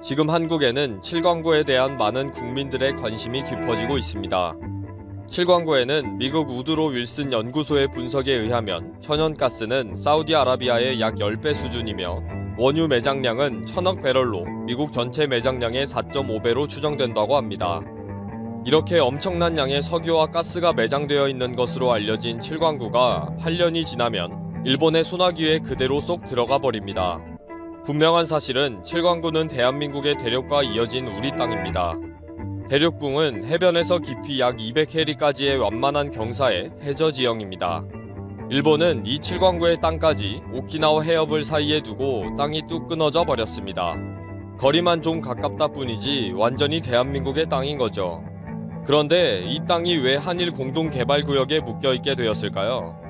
지금 한국에는 칠광구에 대한 많은 국민들의 관심이 깊어지고 있습니다. 칠광구에는 미국 우드로 윌슨 연구소의 분석에 의하면 천연가스는 사우디아라비아의 약 10배 수준이며 원유 매장량은 1000억 배럴로 미국 전체 매장량의 4.5배로 추정된다고 합니다. 이렇게 엄청난 양의 석유와 가스가 매장되어 있는 것으로 알려진 칠광구가 8년이 지나면 일본의 소나기에 그대로 쏙 들어가 버립니다. 분명한 사실은 칠광구는 대한민국의 대륙과 이어진 우리 땅입니다. 대륙붕은 해변에서 깊이 약 200해리까지의 완만한 경사의 해저 지형입니다. 일본은 이 칠광구의 땅까지 오키나와 해협을 사이에 두고 땅이 뚝 끊어져 버렸습니다. 거리만 좀 가깝다 뿐이지 완전히 대한민국의 땅인 거죠. 그런데 이 땅이 왜 한일 공동개발구역에 묶여있게 되었을까요?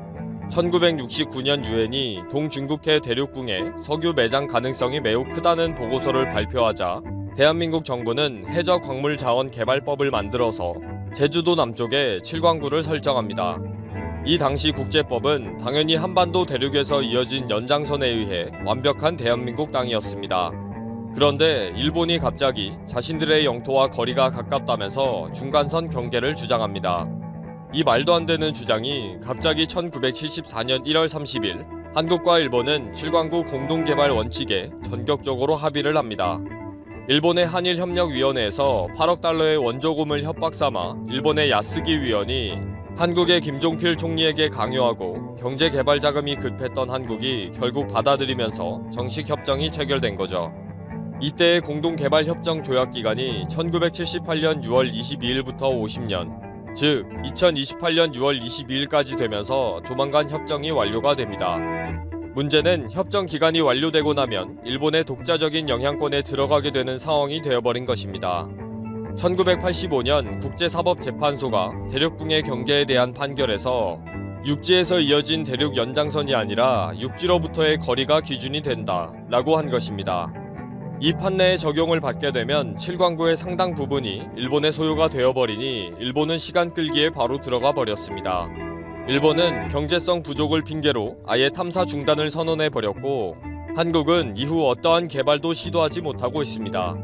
1969년 유엔이 동중국해 대륙붕의 석유 매장 가능성이 매우 크다는 보고서를 발표하자 대한민국 정부는 해저광물자원개발법을 만들어서 제주도 남쪽에 칠광구를 설정합니다. 이 당시 국제법은 당연히 한반도 대륙에서 이어진 연장선에 의해 완벽한 대한민국 땅이었습니다. 그런데 일본이 갑자기 자신들의 영토와 거리가 가깝다면서 중간선 경계를 주장합니다. 이 말도 안 되는 주장이 갑자기 1974년 1월 30일 한국과 일본은 칠광구 공동개발 원칙에 전격적으로 합의를 합니다. 일본의 한일협력위원회에서 8억 달러의 원조금을 협박삼아 일본의 야스기 위원이 한국의 김종필 총리에게 강요하고 경제개발 자금이 급했던 한국이 결국 받아들이면서 정식 협정이 체결된 거죠. 이때의 공동개발협정 조약기간이 1978년 6월 22일부터 50년, 즉 2028년 6월 22일까지 되면서 조만간 협정이 완료가 됩니다. 문제는 협정 기간이 완료되고 나면 일본의 독자적인 영향권에 들어가게 되는 상황이 되어버린 것입니다. 1985년 국제사법재판소가 대륙붕의 경계에 대한 판결에서 육지에서 이어진 대륙 연장선이 아니라 육지로부터의 거리가 기준이 된다 라고 한 것입니다. 이 판례의 적용을 받게 되면 칠광구의 상당 부분이 일본의 소유가 되어버리니 일본은 시간 끌기에 바로 들어가 버렸습니다. 일본은 경제성 부족을 핑계로 아예 탐사 중단을 선언해버렸고 한국은 이후 어떠한 개발도 시도하지 못하고 있습니다.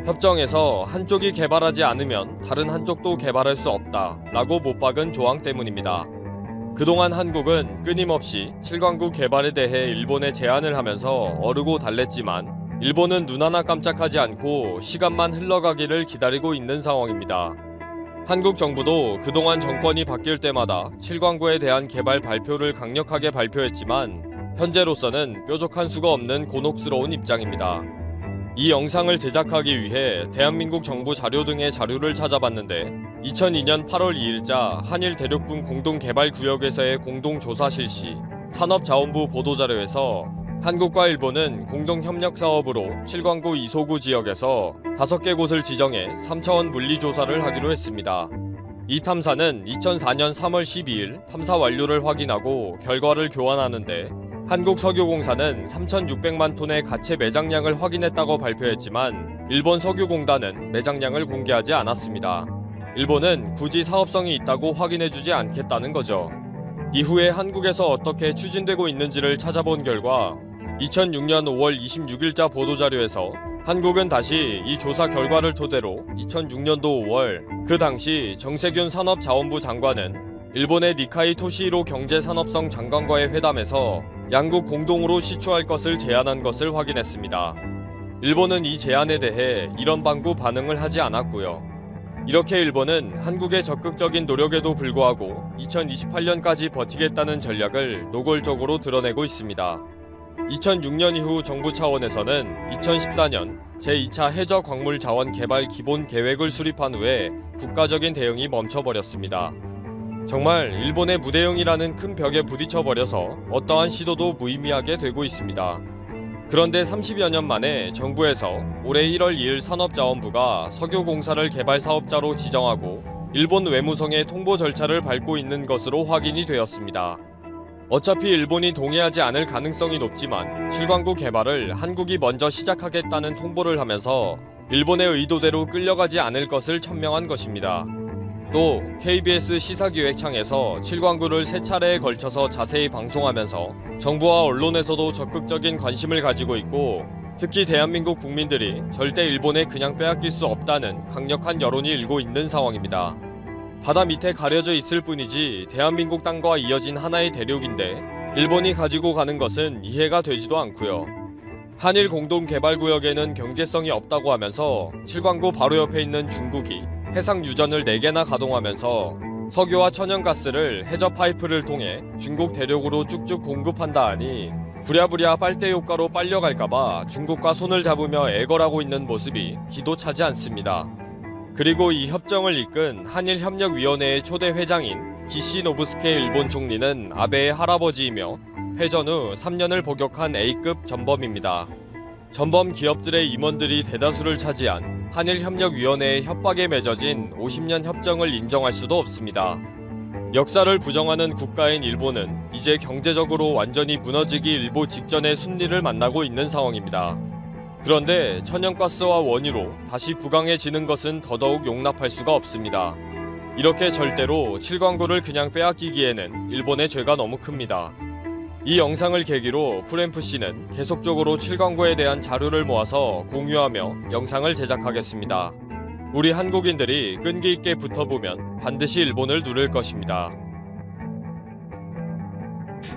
협정에서 한쪽이 개발하지 않으면 다른 한쪽도 개발할 수 없다 라고 못 박은 조항 때문입니다. 그동안 한국은 끊임없이 칠광구 개발에 대해 일본에 제안을 하면서 어르고 달랬지만 일본은 눈 하나 깜짝하지 않고 시간만 흘러가기를 기다리고 있는 상황입니다. 한국 정부도 그동안 정권이 바뀔 때마다 칠광구에 대한 개발 발표를 강력하게 발표했지만 현재로서는 뾰족한 수가 없는 곤혹스러운 입장입니다. 이 영상을 제작하기 위해 대한민국 정부 자료 등의 자료를 찾아봤는데 2002년 8월 2일자 한일 대륙붕 공동개발구역에서의 공동조사 실시 산업자원부 보도자료에서 한국과 일본은 공동협력사업으로 칠광구 이소구 지역에서 5개 곳을 지정해 3차원 물리조사를 하기로 했습니다. 이 탐사는 2004년 3월 12일 탐사 완료를 확인하고 결과를 교환하는데 한국석유공사는 3,600만 톤의 가채 매장량을 확인했다고 발표했지만 일본 석유공단은 매장량을 공개하지 않았습니다. 일본은 굳이 사업성이 있다고 확인해주지 않겠다는 거죠. 이후에 한국에서 어떻게 추진되고 있는지를 찾아본 결과 2006년 5월 26일자 보도자료에서 한국은 다시 이 조사 결과를 토대로 2006년도 5월 그 당시 정세균 산업자원부 장관은 일본의 니카이 토시히로 경제산업성 장관과의 회담에서 양국 공동으로 시추할 것을 제안한 것을 확인했습니다. 일본은 이 제안에 대해 이런 방구 반응을 하지 않았고요. 이렇게 일본은 한국의 적극적인 노력에도 불구하고 2028년까지 버티겠다는 전략을 노골적으로 드러내고 있습니다. 2006년 이후 정부 차원에서는 2014년 제2차 해저광물자원개발 기본계획을 수립한 후에 국가적인 대응이 멈춰버렸습니다. 정말 일본의 무대응이라는 큰 벽에 부딪혀버려서 어떠한 시도도 무의미하게 되고 있습니다. 그런데 30여 년 만에 정부에서 올해 1월 2일 산업자원부가 석유공사를 개발사업자로 지정하고 일본 외무성의 통보 절차를 밟고 있는 것으로 확인이 되었습니다. 어차피 일본이 동의하지 않을 가능성이 높지만 칠광구 개발을 한국이 먼저 시작하겠다는 통보를 하면서 일본의 의도대로 끌려가지 않을 것을 천명한 것입니다. 또 KBS 시사기획창에서 칠광구를 3차례에 걸쳐서 자세히 방송하면서 정부와 언론에서도 적극적인 관심을 가지고 있고 특히 대한민국 국민들이 절대 일본에 그냥 빼앗길 수 없다는 강력한 여론이 일고 있는 상황입니다. 바다 밑에 가려져 있을 뿐이지 대한민국 땅과 이어진 하나의 대륙인데 일본이 가지고 가는 것은 이해가 되지도 않고요. 한일 공동개발구역에는 경제성이 없다고 하면서 칠광구 바로 옆에 있는 중국이 해상 유전을 4개나 가동하면서 석유와 천연가스를 해저 파이프를 통해 중국 대륙으로 쭉쭉 공급한다 하니 부랴부랴 빨대 효과로 빨려갈까봐 중국과 손을 잡으며 애걸하고 있는 모습이 기도 차지 않습니다. 그리고 이 협정을 이끈 한일협력위원회의 초대 회장인 기시 노부스케 일본 총리는 아베의 할아버지이며 패전 후 3년을 복역한 A급 전범입니다. 전범 기업들의 임원들이 대다수를 차지한 한일협력위원회의 협박에 맺어진 50년 협정을 인정할 수도 없습니다. 역사를 부정하는 국가인 일본은 이제 경제적으로 완전히 무너지기 일보 직전의 순리를 만나고 있는 상황입니다. 그런데 천연가스와 원유로 다시 부강해지는 것은 더더욱 용납할 수가 없습니다. 이렇게 절대로 칠광구를 그냥 빼앗기기에는 일본의 죄가 너무 큽니다. 이 영상을 계기로 프램프씨는 계속적으로 칠광구에 대한 자료를 모아서 공유하며 영상을 제작하겠습니다. 우리 한국인들이 끈기 있게 붙어보면 반드시 일본을 누를 것입니다.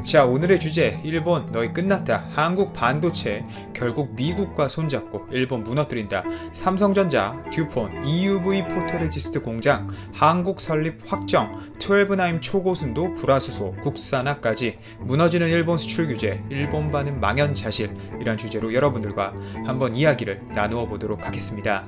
자, 오늘의 주제, 일본 너희 끝났다. 한국 반도체 결국 미국과 손잡고 일본 무너뜨린다. 삼성전자, 듀폰, EUV 포토레지스트 공장 한국 설립 확정, 12나임 초고순도 불화수소 국산화까지 무너지는 일본 수출 규제, 일본 반응 망연자실, 이란 주제로 여러분들과 한번 이야기를 나누어 보도록 하겠습니다.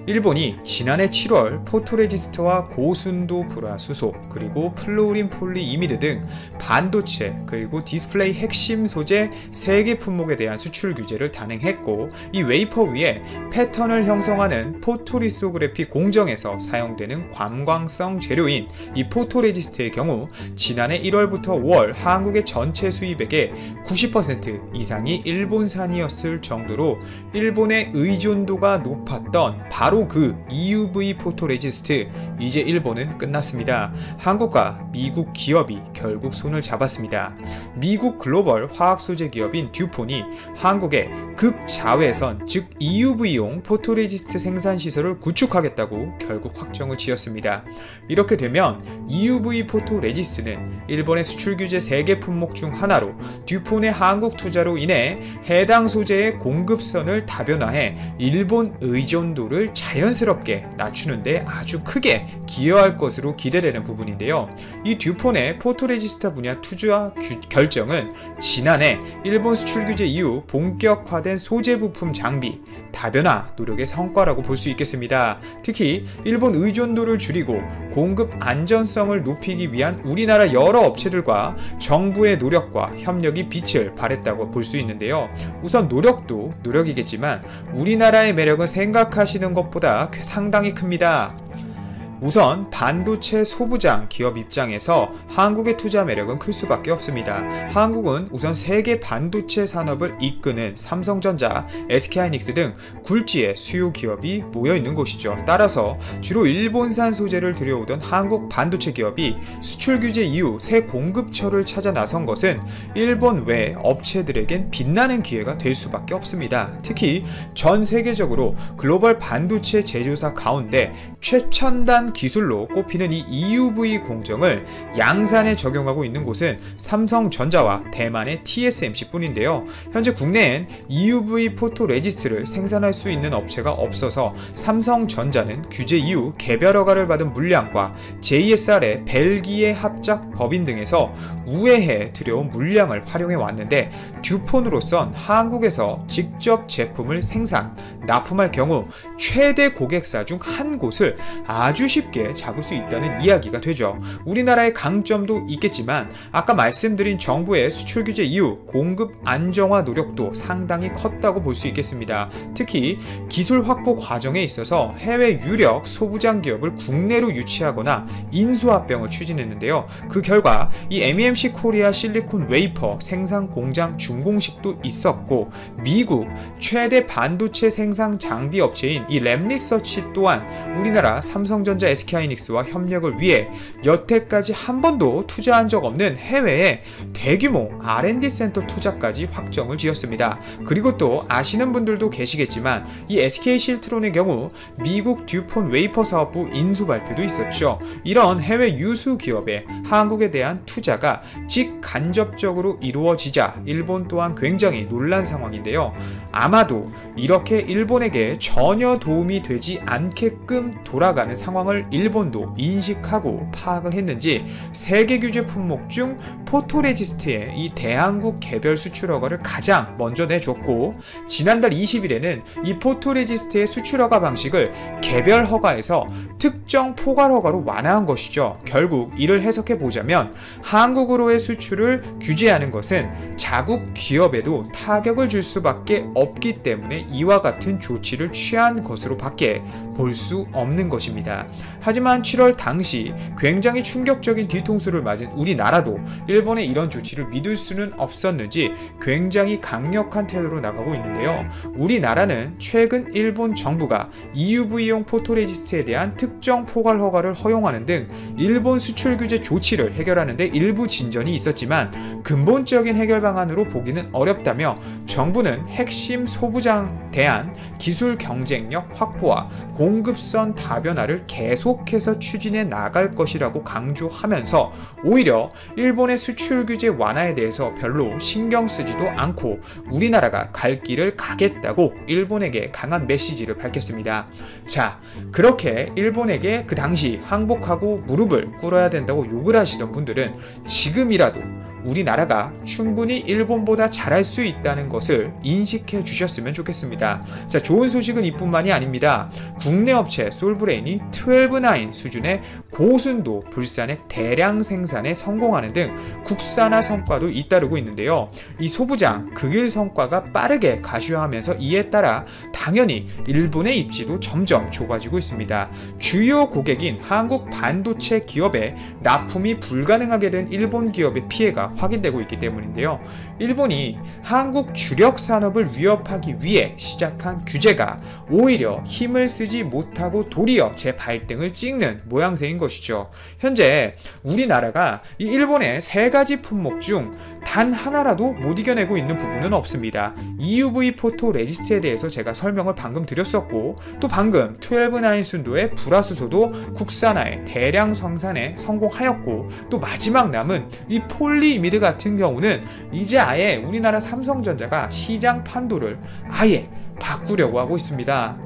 일본이 지난해 7월 포토레지스트와 고순도 불화수소 그리고 플루오린 폴리이미드 등 반도체 그리고 디스플레이 핵심 소재 3개 품목에 대한 수출 규제를 단행했고, 이 웨이퍼 위에 패턴을 형성하는 포토리소그래피 공정에서 사용되는 관광성 재료인 이 포토레지스트의 경우 지난해 1월부터 5월 한국의 전체 수입액의 90% 이상이 일본산이었을 정도로 일본의 의존도가 높았던 바로 그 EUV 포토레지스트, 이제 일본은 끝났습니다. 한국과 미국 기업이 결국 손을 잡았습니다. 미국 글로벌 화학소재 기업인 듀폰이 한국의 극자외선 즉 EUV용 포토레지스트 생산시설을 구축하겠다고 결국 확정을 지었습니다. 이렇게 되면 EUV 포토레지스트는 일본의 수출 규제 3개 품목 중 하나로 듀폰의 한국 투자로 인해 해당 소재의 공급선을 다변화해 일본 의존도를 자연스럽게 낮추는데 아주 크게 기여할 것으로 기대되는 부분인데요. 이 듀폰의 포토레지스트 분야 투자 결정은 지난해 일본 수출 규제 이후 본격화된 소재 부품 장비 다변화 노력의 성과라고 볼 수 있겠습니다. 특히 일본 의존도를 줄이고 공급 안전성을 높이기 위한 우리나라 여러 업체들과 정부의 노력과 협력이 빛을 발했다고 볼 수 있는데요. 우선 노력도 노력이겠지만 우리나라의 매력은 생각하시는 것보다 상당히 큽니다. 우선 반도체 소부장 기업 입장에서 한국의 투자 매력은 클 수밖에 없습니다. 한국은 우선 세계 반도체 산업을 이끄는 삼성전자, SK하이닉스 등 굴지의 수요 기업이 모여있는 곳이죠. 따라서 주로 일본산 소재를 들여오던 한국 반도체 기업이 수출 규제 이후 새 공급처를 찾아 나선 것은 일본 외 업체들에겐 빛나는 기회가 될 수밖에 없습니다. 특히 전 세계적으로 글로벌 반도체 제조사 가운데 최첨단 기술로 꼽히는 이 EUV 공정을 양산에 적용하고 있는 곳은 삼성전자와 대만의 TSMC 뿐인데요. 현재 국내엔 EUV 포토레지스트를 생산할 수 있는 업체가 없어서 삼성전자는 규제 이후 개별 허가를 받은 물량과 JSR의 벨기에 합작 법인 등에서 우회해 들여온 물량을 활용해 왔는데, 듀폰으로선 한국에서 직접 제품을 생산, 납품할 경우 최대 고객사 중 한 곳을 아주 쉽게 잡을 수 있다는 이야기가 되죠. 우리나라의 강점도 있겠지만 아까 말씀드린 정부의 수출 규제 이후 공급 안정화 노력도 상당히 컸다고 볼 수 있겠습니다. 특히 기술 확보 과정에 있어서 해외 유력 소부장 기업을 국내로 유치하거나 인수합병을 추진했는데요. 그 결과 이 MEMC 코리아 실리콘 웨이퍼 생산 공장 준공식도 있었고, 미국 최대 반도체 생산 생산 장비 업체인 이 랩리서치 또한 우리나라 삼성전자, SK하이닉스와 협력을 위해 여태까지 한 번도 투자한 적 없는 해외에 대규모 R&D 센터 투자까지 확정을 지었습니다. 그리고 또 아시는 분들도 계시겠지만 이 SK실트론의 경우 미국 듀폰 웨이퍼 사업부 인수 발표도 있었죠. 이런 해외 유수 기업의 한국에 대한 투자가 직간접적으로 이루어지자 일본 또한 굉장히 놀란 상황인데요. 아마도 이렇게 일본에게 전혀 도움이 되지 않게끔 돌아가는 상황을 일본도 인식하고 파악을 했는지 세계 규제 품목 중 포토레지스트의 이 대한국 개별 수출 허가를 가장 먼저 내줬고, 지난달 20일에는 이 포토레지스트의 수출 허가 방식을 개별 허가에서 특정 포괄 허가로 완화한 것이죠. 결국 이를 해석해 보자면 한국으로의 수출을 규제하는 것은 자국 기업에도 타격을 줄 수밖에 없기 때문에 이와 같은 조치를 취한 것으로 밖에 볼 수 없는 것입니다. 하지만 7월 당시 굉장히 충격적인 뒤통수를 맞은 우리나라도 일본의 이런 조치를 믿을 수는 없었는지 굉장히 강력한 태도로 나가고 있는데요. 우리나라는 최근 일본 정부가 EUV용 포토레지스트에 대한 특정 포괄 허가를 허용하는 등 일본 수출 규제 조치를 해결하는 데 일부 진전이 있었지만 근본적인 해결 방안으로 보기는 어렵다며 정부는 핵심 소부장에 대한 기술 경쟁력 확보와 공급선 다변화를 계속해서 추진해 나갈 것이라고 강조하면서 오히려 일본의 수출 규제 완화에 대해서 별로 신경 쓰지도 않고 우리나라가 갈 길을 가겠다고 일본에게 강한 메시지를 밝혔습니다. 자, 그렇게 일본에게 그 당시 항복하고 무릎을 꿇어야 된다고 욕을 하시던 분들은 지금이라도 우리나라가 충분히 일본보다 잘할 수 있다는 것을 인식해 주셨으면 좋겠습니다. 자, 좋은 소식은 이뿐만이 아닙니다. 국내 업체 솔브레인이 12-9 수준의 고순도 불산액 대량 생산에 성공하는 등 국산화 성과도 잇따르고 있는데요. 이 소부장 극일 성과가 빠르게 가시화하면서 이에 따라 당연히 일본의 입지도 점점 좁아지고 있습니다. 주요 고객인 한국 반도체 기업에 납품이 불가능하게 된 일본 기업의 피해가 확인되고 있기 때문인데요. 일본이 한국 주력 산업을 위협하기 위해 시작한 규제가 오히려 힘을 쓰지 못하고 도리어 재발등을 찍는 모양새인 것이죠. 현재 우리나라가 이 일본의 3가지 품목 중 단 하나라도 못 이겨내고 있는 부분은 없습니다. EUV 포토 레지스트에 대해서 제가 설명을 방금 드렸었고, 또 방금 12-9 순도의 불화수소도 국산화에 대량 생산에 성공하였고, 또 마지막 남은 이 폴리이미드 같은 경우는 이제 아예 우리나라 삼성전자가 시장 판도를 아예 바꾸려고 하고 있습니다.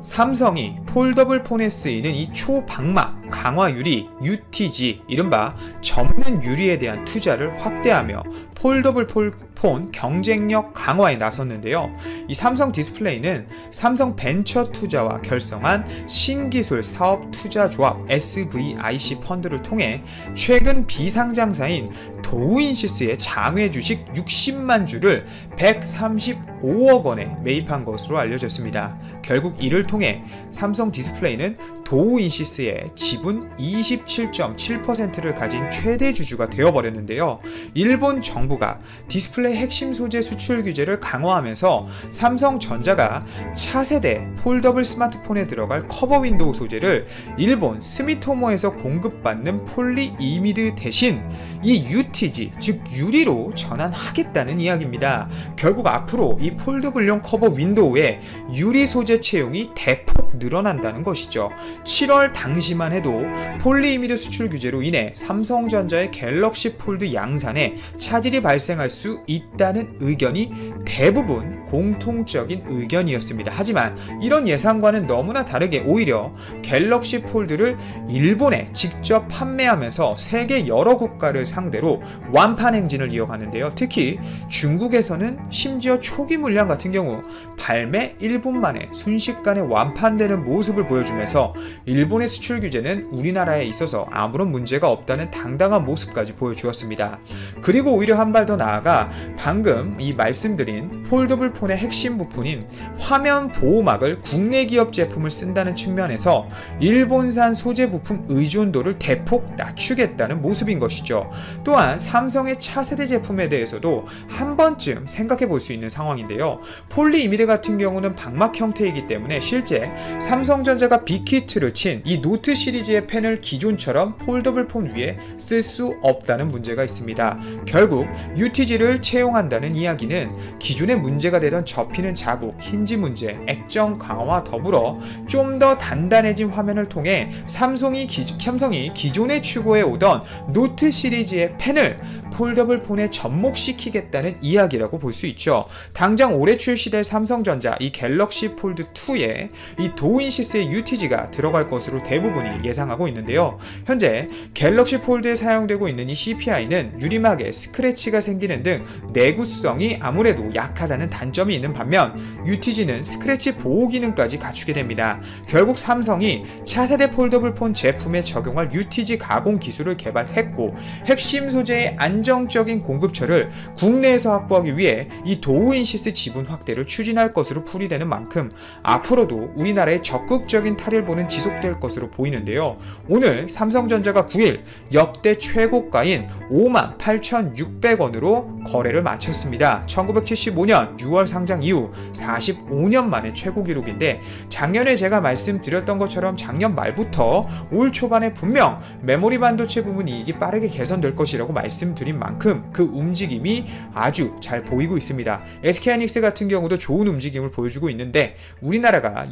삼성이 폴더블 폰에 쓰이는 이 초방막 강화 유리 UTG, 이른바 접는 유리에 대한 투자를 확대하며 폴더블 폰 경쟁력 강화에 나섰는데요. 이 삼성 디스플레이는 삼성 벤처 투자와 결성한 신기술 사업 투자 조합 SVIC 펀드를 통해 최근 비상장사인 도우인시스의 장외 주식 60만 주를 135억 원에 매입한 것으로 알려졌습니다. 결국 이를 통해 삼성 디스플레이는 도우인시스의 지분 27.7%를 가진 최대 주주가 되어버렸는데요. 일본 정부가 디스플레이 핵심 소재 수출 규제를 강화하면서 삼성전자가 차세대 폴더블 스마트폰에 들어갈 커버 윈도우 소재를 일본 스미토모에서 공급받는 폴리이미드 대신 이 UTG, 즉 유리로 전환하겠다는 이야기입니다. 결국 앞으로 이 폴더블용 커버 윈도우에 유리 소재 채용이 대폭 늘어난다는 것이죠. 7월 당시만 해도 폴리이미드 수출 규제로 인해 삼성전자의 갤럭시 폴드 양산에 차질이 발생할 수 있다는 의견이 대부분 공통적인 의견이었습니다. 하지만 이런 예상과는 너무나 다르게 오히려 갤럭시 폴드를 일본에 직접 판매하면서 세계 여러 국가를 상대로 완판 행진을 이어가는데요. 특히 중국에서는 심지어 초기 물량 같은 경우 발매 1분 만에 순식간에 완판되는 모습을 보여주면서 일본의 수출 규제는 우리나라에 있어서 아무런 문제가 없다는 당당한 모습까지 보여주었습니다. 그리고 오히려 한 발 더 나아가 방금 이 말씀드린 폴더블 폰의 핵심 부품인 화면 보호막을 국내 기업 제품을 쓴다는 측면에서 일본산 소재 부품 의존도를 대폭 낮추겠다는 모습인 것이죠. 또한 삼성의 차세대 제품에 대해서도 한 번쯤 생각해 볼 수 있는 상황인데요. 폴리이미드 같은 경우는 방막 형태이기 때문에 실제 삼성전자가 빅히트를 친 이 노트 시리즈의 펜을 기존처럼 폴더블 폰 위에 쓸 수 없다는 문제가 있습니다. 결국 UTG를 채용한다는 이야기는 기존에 문제가 되던 접히는 자국, 힌지 문제, 액정 강화 더불어 좀 더 단단해진 화면을 통해 삼성이 기존에 추구해 오던 노트 시리즈의 펜을 폴더블 폰에 접목시키겠다는 이야기라고 볼 수 있죠. 당장 올해 출시될 삼성전자 이 갤럭시 폴드 2에 이 도인시스의 UTG가 들어갈 것으로 대부분이 예상하고 있는데요. 현재 갤럭시 폴드에 사용되고 있는 이 CPI는 유리막에 스크래치가 생기는 등 내구성이 아무래도 약하다는 단점이 있는 반면 UTG는 스크래치 보호 기능까지 갖추게 됩니다. 결국 삼성이 차세대 폴더블 폰 제품에 적용할 UTG 가공 기술을 개발했고 핵심 소재의 안정적인 공급처를 국내에서 확보하기 위해 이 도우인시스 지분 확대를 추진할 것으로 풀이되는 만큼 앞으로도 우리나라의 적극적인 탈일보는 지속될 것으로 보이는데요. 오늘 삼성전자가 9일 역대 최고가인 58,600원으로 거래를 마쳤습니다. 1975년 6월 상장 이후 45년 만에 최고 기록인데 작년에 제가 말씀드렸던 것처럼 작년 말부터 올 초반에 분명 메모리 반도체 부분 이익이 빠르게 개선될 것이라고 말씀드린 만큼 그 움직임이 아주 잘 보이고 있습니다. SK하이닉스 같은 경우도 좋은 움직임을 보여주고 있는데 우리나라가